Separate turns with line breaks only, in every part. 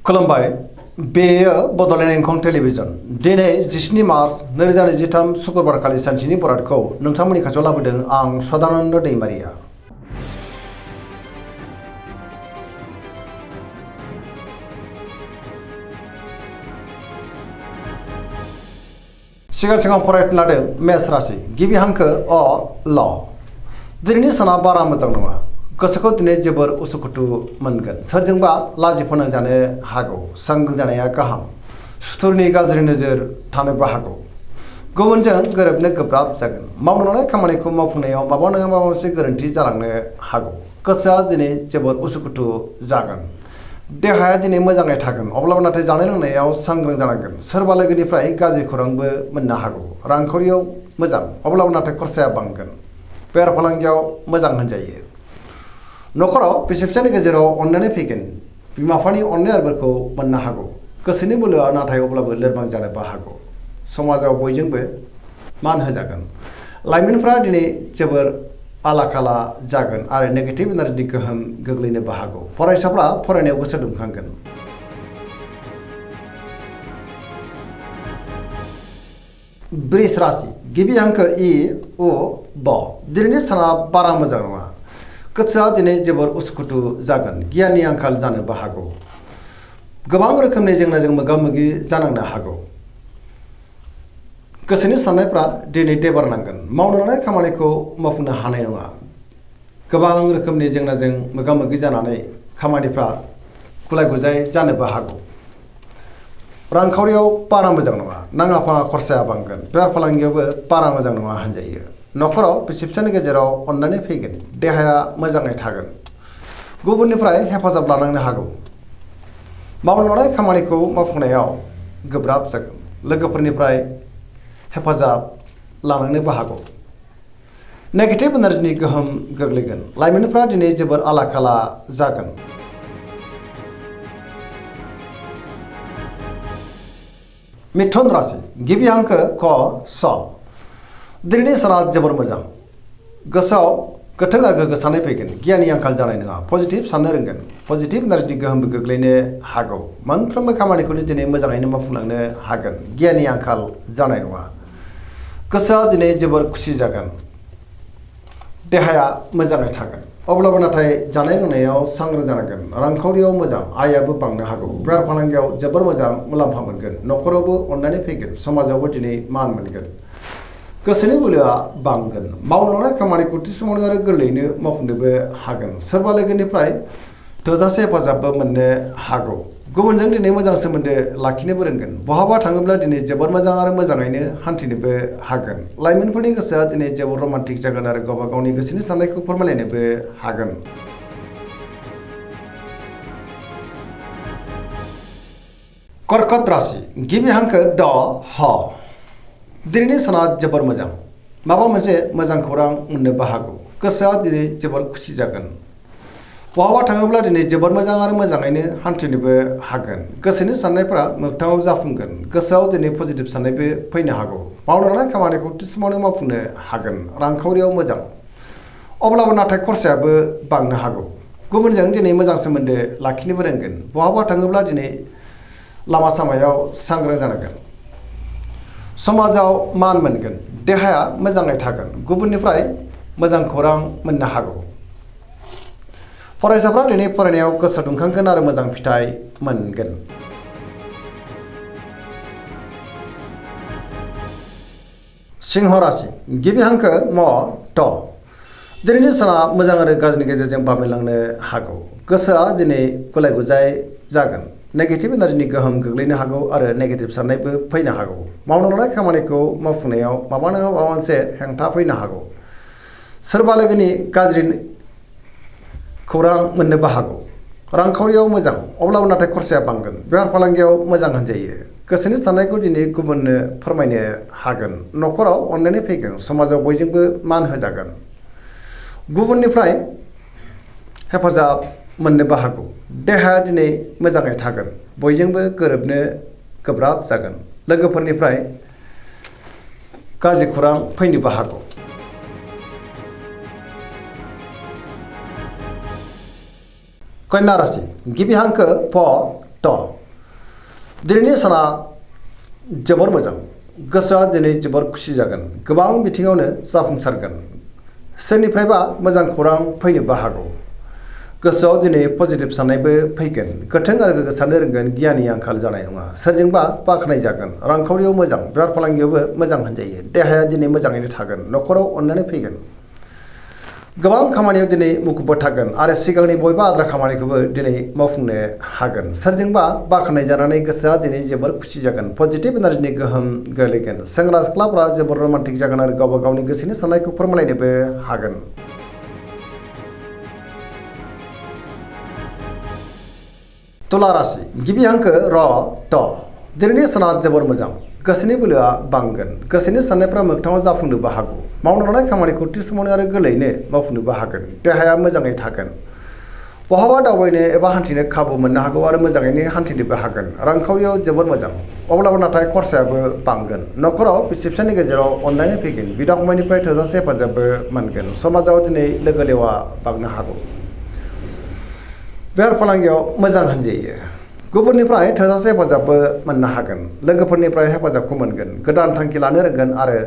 खुलुमबाय बेयो बड'लेण्ड इंखं टेलिभिजन दिनै 17 मार्च 2023 शुक्रबारखालि सानसेनि बरादखौ नोंथांमोननि खाथियाव लाबोदों आं सदानन्द दैमारिया। सिगां फरायनो लादों मेष राशि गिबि हांखो अ ल। दिनैनि साना बारा मोजां नङा। गोसोखौ दिनै जोबोर उसुखुथु मोनगोन। सोरजोंबा लाजि फोनांजानो हागौ। सांग्रां जानाया गाहाम। सुथुरनि गाज्रि नोजोर थानोबो हागौ। गुबुनजों गोरोबनो गोब्राब जागोन। मावनो लानाय खामानिखौ मावफुंनायाव माबा नङा माबा मोनसे गोरोन्थि जालांनो हागौ। गोसोआ दिनै जोबोर उसुखुथु जागोन। देहाया दिनै मोजाङै थागोन। अब्लाबो नाथाय जानाय लोंनायाव सांग्रां जानांगोन। सोरबा लोगोनिफ्राय गाज्रि खौरांबो मोननो हागौ। रांखावरियाव मोजां अब्लाबो नाथाय खरसाया बांगोन। बेफार फालांगियाव मोजां होनजायो। न'खराव बिसि फिसायनि गेजेराव अननानै फैगोन। बिमा बिफानि अननाय आरोफोरखौ मोननो हागौ। गोसोनि बोलोआ नाथाय अब्लाबो लोरबां जानोबो हागौ। समाजाव बयजोंबो मान होजागोन। लाइमोनफ्रा दिनै जोबोर आला खाला जागोन आरो नेगेटिभ एनार्जिनि गोहोम गोग्लैनोबो हागौ। फरायसाफ्रा फरायनायाव गोसो दुंखांगोन। वृष राशि गिबि हांखो इ उ ब। दिनैनि साना बारा मोजां नङा। गोसोआ दिनै जोबोर उसुखुथु जागोन। गियाननि आंखाल जानोबो हागौ। गोबां रोखोमनि जेंनाजों मोगा मोगि जानांनो हागौ। गोसोनि साननायफ्रा दिनै देबार नांगोन। मावनो लानाय खामानिखौ मावफुंनो हानाय नङा। गोबां रोखोमनि जेंनाजों मोगा मोगि जानानै खामानिफ्रा गुलाय गुजाय जानोबो हागौ। रांखावरियाव बारा मोजां नङा। नाङा फाङा खरसाया बांगोन। बेफार फालांगियावबो बारा मोजां नङा होनजायो। न'खराव बिसि फिसायनि गेजेराव अननानै फैगोन। देहाया मोजाङै थागोन। गुबुननिफ्राय हेफाजाब लानांनो हागौ। मावनो लानाय खामानिखौ मावफुंनायाव गोब्राब जागोन। लोगोफोरनिफ्राय हेफाजाब लानांनोबो हागौ। नेगेटिभ एनार्जिनि गोहोम गोग्लैगोन। लाइमोनफ्रा दिनै जोबोर आला खाला जागोन। मिथुन राशि गिबि हांखो क स। दिनैनि साना जोबोर मोजां। गोसोआव गोथों आरो गोग्गो साननाय फैगोन। गियाननि आंखाल जानाय नङा। पजिटिभ साननो रोंगोन। पजिटिभ एनार्जिनि गोहोमबो गोग्लैनो हागौ। मोनफ्रोमबो खामानिखौनो दिनै मोजाङैनो मावफुंलांनो हागोन। गियाननि आंखाल जानाय नङा। गोसोआ दिनै जोबोर खुसि जागोन। देहाया मोजाङै थागोन। अब्लाबो नाथाय जानाय लोंनायाव सांग्रां जानांगोन। रांखावरियाव मोजां आयाबो बांनो हागौ। बेफार फालांगियाव जोबोर मोजां मुलाम्फा मोनगोन। न'खरावबो अननानै फैगोन। समाजावबो दिनै मान मोनगोन। गोसोनि बोलोआ बांगोन। मावनो लानाय खामानिखौ थि समावनो आरो गोरलैयैनो मावफुंनोबो हागोन। सोरबा लोगोनिफ्राय थोजासे हेफाजाबबो मोननो हागौ। गुबुनजों दिनै मोजां सोमोन्दो लाखिनोबो रोंगोन। बहाबा थाङोब्ला दिनै जोबोर मोजां आरो मोजाङैनो हान्थिनोबो हागोन। लाइमोनफोरनि गोसोआ दिनै जोबोर रमान्टिक जागोन आरो गावबा गावनि गोसोनि साननायखौ फोरमायलायनोबो हागोन। कर्कट राशि गिबि हांखो ड ह। दिनैनि साना जोबोर मोजां। माबा मोनसे मोजां खौरां मोननोबो हागौ। गोसोआ दिनै जोबोर खुसि जागोन। बहाबा थाङोब्ला दिनै जोबोर मोजां आरो मोजाङैनो हान्थिनोबो हागोन। गोसोनि साननायफ्रा मोगथाङाव जाफुंगोन। गोसोआव दिनै पजिटिभ साननायबो फैनो हागौ। मावनो लानाय खामानिखौ थि समावनो मावफुंनो हागोन। रांखावरियाव मोजां अब्लाबो नाथाय खरसायाबो बांनो हागौ। गुबुनजों दिनै मोजां सोमोन्दो लाखिनोबो रोंगोन। बहाबा थाङोब्ला दिनै लामा सामायाव सांग्रां जानांगोन। समाजाव मान मोनगोन। देहाया मोजाङै थागोन। गुबुननिफ्राय मोजां खौरां मोननो हागौ। फरायसाफ्रा दिनै फरायनायाव गोसो दुंखांगोन आरो मोजां फिथाइ मोनगोन। सिंह राशि गिबि हांखो म ट। दिनैनि साना मोजां आरो गाज्रिनि गेजेरजों बाबेनलांनो हागौ। गोसोआ दिनै गुलाय गुजाय जागोन। नेगेटिभ एनार्जिनि गोहोम गोग्लैनो हागौ आरो नेगेटिभ साननायबो फैनो हागौ। मावनो लानाय खामानिखौ मावफुंनायाव माबा नङा माबा मोनसे हेंथा फैनो हागौ। सोरबा लोगोनि गाज्रि खौरां मोननोबो हागौ। रांखावरियाव मोजां अब्लाबो नाथाय खरसाया बांगोन। बेफार फालांगियाव मोजां होनजायो। गोसोनि साननायखौ दिनै गुबुननो फोरमायनो हागोन। न'खराव अननानै फैगोन। समाजाव बयजोंबो मान होजागोन। गुबुननिफ्राय हेफाजाब मोननोबो हागौ। देहाया दिनै मोजाङै थागोन। बयजोंबो गोरोबनो गोब्राब जागोन। लोगोफोरनिफ्राय गाज्रि खौरां फैनोबो हागौ। कन्या राशि गिबि हांखो प ट। दिनैनि साना जोबोर मोजां गोसोआ दिनै जोबोर खुसि जागोन गोबां बिथिङावनो जाफुंसारगोन सोरनिफ्रायबा मोजां खौरां फैनोबो हागौ गोसोआव दिनै पजिटिभ साननायबो फैगोन गोथों आरो गोग्गो साननो रोंगोन गियाननि आंखाल जानाय नङा सोरजोंबा बाख्नाय जागोन रांखावरियाव मोजां बेफार फालांगियावबो मोजां होनजायो देहाया दिनै मोजाङैनो थागोन न'खराव अननानै फैगोन गोबां खामानियाव दिनै मुखुबबो थागोन आरो सिगांनि बबेबा आद्रा खामानिखौबो दिनै मावफुंनो हागोन सोरजोंबा बाख्नाय जानानै गोसोआ दिनै जोबोर खुसि जागोन पजिटिभ एनार्जिनि गोहोम गोग्लैगोन सेंग्रा सिख्लाफ्रा जोबोर रमान्टिक जागोन आरो गावबा गावनि गोसोनि साननायखौ फोरमायलायनोबो हागोन तुला राशि गिबि हांखो र ट दिनैनि साना जोबोर मोजां गोसोनि बोलोआ बांगोन गोसोनि साननायफ्रा मोगथाङाव जाफुंनोबो हागौ मावनो लानाय खामानिखौ थि समावनो आरो गोरलैयैनो मावफुंनोबो हागोन देहाया मोजाङै थागोन बहाबा दावबायनो एबा हान्थिनो खाबु मोननो हागौ आरो मोजाङैनो हान्थिनोबो हागोन रांखावरियाव जोबोर मोजां अब्लाबो नाथाय खरसायाबो बांगोन न'खराव बिसि फिसायनि गेजेराव अनलायनाय फैगोन बिदा फंबायनिफ्राय थोजासे हेफाजाबबो मोनगोन समाजाव दिनै लोगो लेवा बांनो हागौ बेफार फालांगियाव मोजां होनजायो गुबुननिफ्राय थोजासे हेफाजाबबो मोननो हागोन लोगोफोरनिफ्राय हेफाजाबखौ मोनगोन गोदान थांखि लानो रोंगोन आरो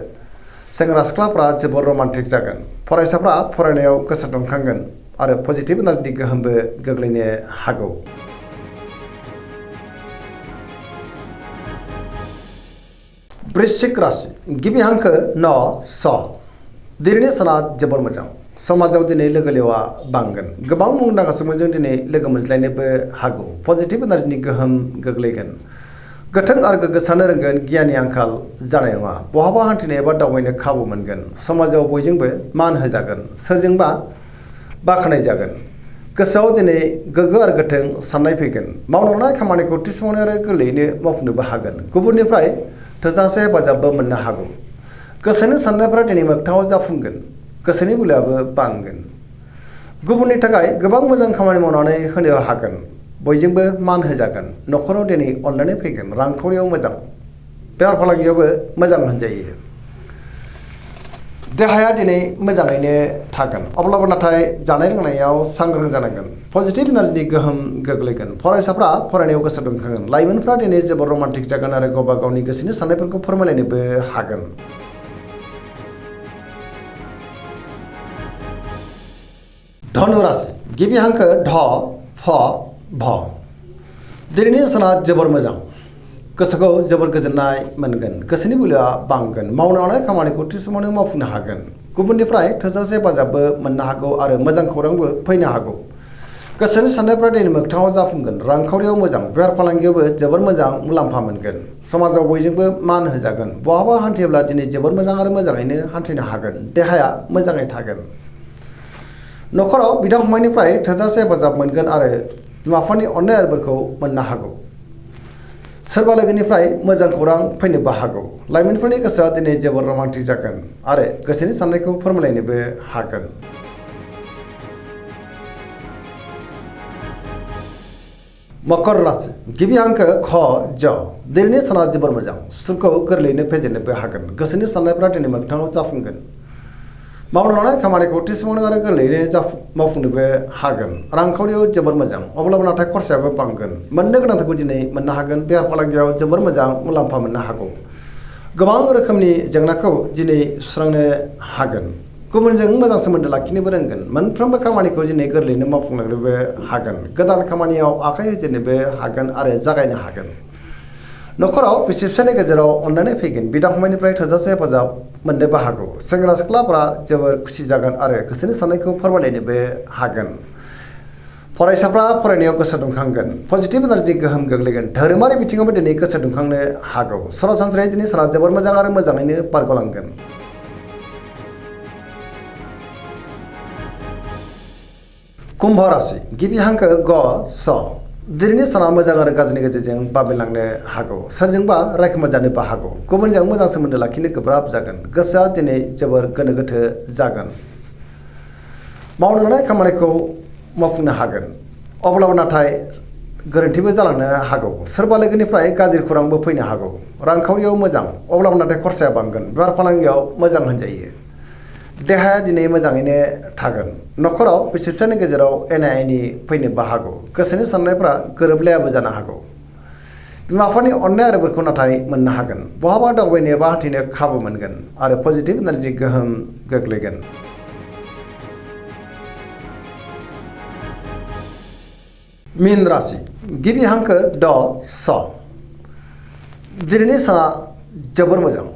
सेंग्रा सिख्लाफ्रा जोबोर रमान्टिक जागोन फरायसाफ्रा फरायनायाव गोसो दुंखांगोन आरो पजिटिभ एनार्जिनि गोहोमबो गोग्लैनो हागौ वृश्चिक राशि गिबि हांखो न स दिनैनि साना जोबोर मोजां समाजाव दिनै लोगो लेवा बांगोन गोबां मुंदांखा सुबुंजों दिनै लोगो मोनज्लायनोबो हागौ पजिटिभ एनार्जिनि गोहोम गोग्लैगोन गोथों आरो गोग्गो साननो रोंगोन गियाननि आंखाल जानाय नङा बहाबा हान्थिनो एबा दावबायनो खाबु मोनगोन समाजाव बयजोंबो मान होजागोन सोरजोंबा बाख्नाय जागोन गोसोआव दिनै गोग्गो आरो गोथों साननाय फैगोन मावनो लानाय खामानिखौ थि समावनो आरो गोरलैयैनो मावफुंनोबो हागोन गुबुननिफ्राय थोजासे हेफाजाबबो मोननो हागौ गोसोनि साननायफ्रा दिनै मोगथाङाव जाफुंगोन गोसोनि बोलोआबो बांगोन गुबुननि थाखाय गोबां मोजां खामानि मावनानै होनो हागोन बयजोंबो मान होजागोन न'खराव दिनै अनलायनाय फैगोन रांखावरियाव मोजां बेफार फालांगियावबो मोजां होनजायो देहाया दिनै मोजाङैनो थागोन अब्लाबो नाथाय जानाय लोंनायाव सांग्रां जानांगोन पजिटिभ एनार्जिनि गोहोम गोग्लैगोन फरायसाफ्रा फरायनायाव गोसो दुंखांगोन लाइमोनफ्रा दिनै जोबोर रमान्टिक जागोन आरो गावबा गावनि गोसोनि साननायफोरखौ फोरमायलायनोबो हागोन धनु राशि गिबि हांखो ढ फ भ दिनैनि साना जोबोर मोजां गोसोखौ जोबोर गोजोननाय मोनगोन गोसोनि बोलोआ बांगोन मावनो लानाय खामानिखौ थि समावनो मावफुंनो हागोन गुबुननिफ्राय थोजासे हेफाजाबबो मोननो हागौ आरो मोजां खौरांबो फैनो हागौ गोसोनि साननायफ्रा दिनै मोगथाङाव जाफुंगोन रांखावरियाव मोजां बेफार फालांगियावबो जोबोर मोजां मुलाम्फा मोनगोन समाजाव बयजोंबो मान होजागोन बहाबा हान्थियोब्ला दिनै जोबोर मोजां आरो मोजाङैनो हान्थिनो हागोन देहाया मोजाङै थागोन न'खराव बिदा फंबायनिफ्राय थोजासे हेफाजाब मोनगोन आरो बिमा बिफानि अननाय आरो बोरखौ मोननो हागौ सोरबा लोगोनिफ्राय मोजां खौरां फैनोबो हागौ लाइमोनफोरनि गोसोआ दिनै जोबोर रमान्टिक जागोन आरो गोसोनि साननायखौ फोरमायलायनोबो हागोन मकर राशि गिबि हांखो ख ज दिनैनि साना जोबोर मोजां सुथुरखौ गोरलैयैनो फेजेननोबो हागोन गोसोनि साननायफ्रा दिनै मोगथाङाव जाफुंगोन मावनो लानाय खामानिखौ थि समावनो आरो गोरलैयैनो मावफुंनोबो हागोन रांखावरियाव जोबोर मोजां अब्लाबो नाथाय खरसायाबो बांगोन मोननो गोनांथिखौ दिनै मोननो हागोन बेफार फालांगियाव जोबोर मोजां मुलाम्फा मोननो हागौ गोबां रोखोमनि जेंनाखौ दिनै सुस्रांनो हागोन गुबुनजों मोजां सोमोन्दो लाखिनोबो रोंगोन मोनफ्रोमबो खामानिखौ दिनै गोरलैयैनो मावफुंलांनोबो हागोन गोदान खामानियाव आखाइ होजेननोबो हागोन आरो जागायनो हागोन न'खराव बिसि फिसायनि गेजेराव अनलायनाय फैगोन बिदा फंबायनिफ्राय थोजासे हेफाजाब मोननोबो हागौ सेंग्रा सिख्लाफोरा जोबोर खुसि जागोन आरो गोसोनि साननायखौ फोरमायलायनोबो हागोन फरायसाफ्रा फरायनायाव गोसो दुंखांगोन पजिटिभ एनार्जिनि गोहोम गोग्लैगोन धोरोमारि बिथिङावबो दिनै गोसो दुंखांनो हागौ सरासनस्रायै दिनै साना जोबोर मोजां आरो मोजाङैनो बारग'लांगोन कुम्भ राशि गिबि हांखो ग स दिनैनि साना मोजां आरो गाज्रिनि गेजेरजों बाबेनलांनो हागौ सोरजोंबा रायखोमा जानोबो हागौ गुबुनजों मोजां सोमोन्दो लाखिनो गोब्राब जागोन गोसोआ दिनै जोबोर गोनो गोथो जागोन मावनो लानाय खामानिखौ मावफुंनो हागोन अब्लाबो नाथाय गोरोन्थिबो जालांनो हागौ सोरबा लोगोनिफ्राय गाज्रि खौरांबो फैनो हागौ रांखावरियाव मोजां अब्लाबो नाथाय खरसाया बांगोन बेफार फालांगियाव मोजां होनजायो देहाया दिनै मोजाङैनो थागोन न'खराव बिसि फिसायनि गेजेराव एना एनि फैनोबो हागौ गोसोनि साननायफ्रा गोरोबलायाबो जानो हागौ बिमा-बिफानि अननाय आरो बोरखौ नाथाय मोननो हागोन। बहाबा दावबायनो बा हान्थिनो खाबु मोनगोन आरो पजिटिभ एनार्जि गोहोम गोग्लैगोन। मीन राशि गिबि हांखो ड स। दिनैनि साना जोबोर मोजां।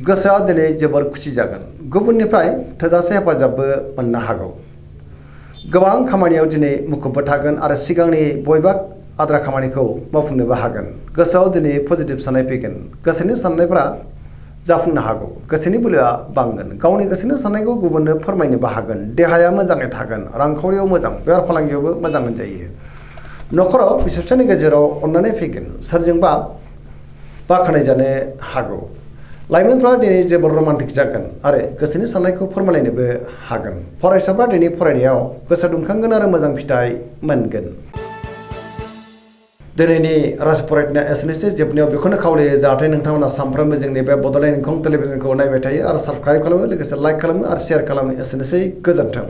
गोसोआ दिनै जोबोर खुसि जागोन। गुबुननिफ्राय थोजासे हेफाजाबबो मोननो हागौ। गोबां खामानियाव दिनै मुखुबबो थागोन आरो सिगांनि बबेबा आद्रा खामानिखौ मावफुंनोबो हागोन। गोसोआव दिनै पजिटिभ साननाय फैगोन। गोसोनि साननायफ्रा जाफुंनो हागौ। गोसोनि बोलोआ बांगोन। गावनि गोसोनि साननायखौ गुबुननो फोरमायनोबो हागोन। देहाया मोजाङै थागोन। रांखावरियाव मोजां, बेफार फालांगियावबो मोजां मोनजायो। न'खराव बिसि-फिसायनि गेजेराव अननानै फैगोन। सोरजोंबा बाख्नायजानो हागौ। लाइमोनफ्रा दिनै जोबोर रमान्टिक जागोन आरो गोसोनि साननायखौ फोरमायलायनोबो हागोन। फरायसाफ्रा दिनै फरायनायाव गोसो दुंखांगोन आरो मोजां फिथाइ मोनगोन। दिनैनि राशि फरायनाया एसेनोसै। जोबनायाव बेखौनो खावलायो जाहाथे नोंथांमोना सानफ्रोमबो जोंनि बे बड'लेण्ड इंखं टेलिभिजनखौ नायबाय थायो आरो साबस्क्राइब खालामो, लोगोसे लाइक खालामो आरो शेयार खालामो। एसेनोसै, गोजोन्थों।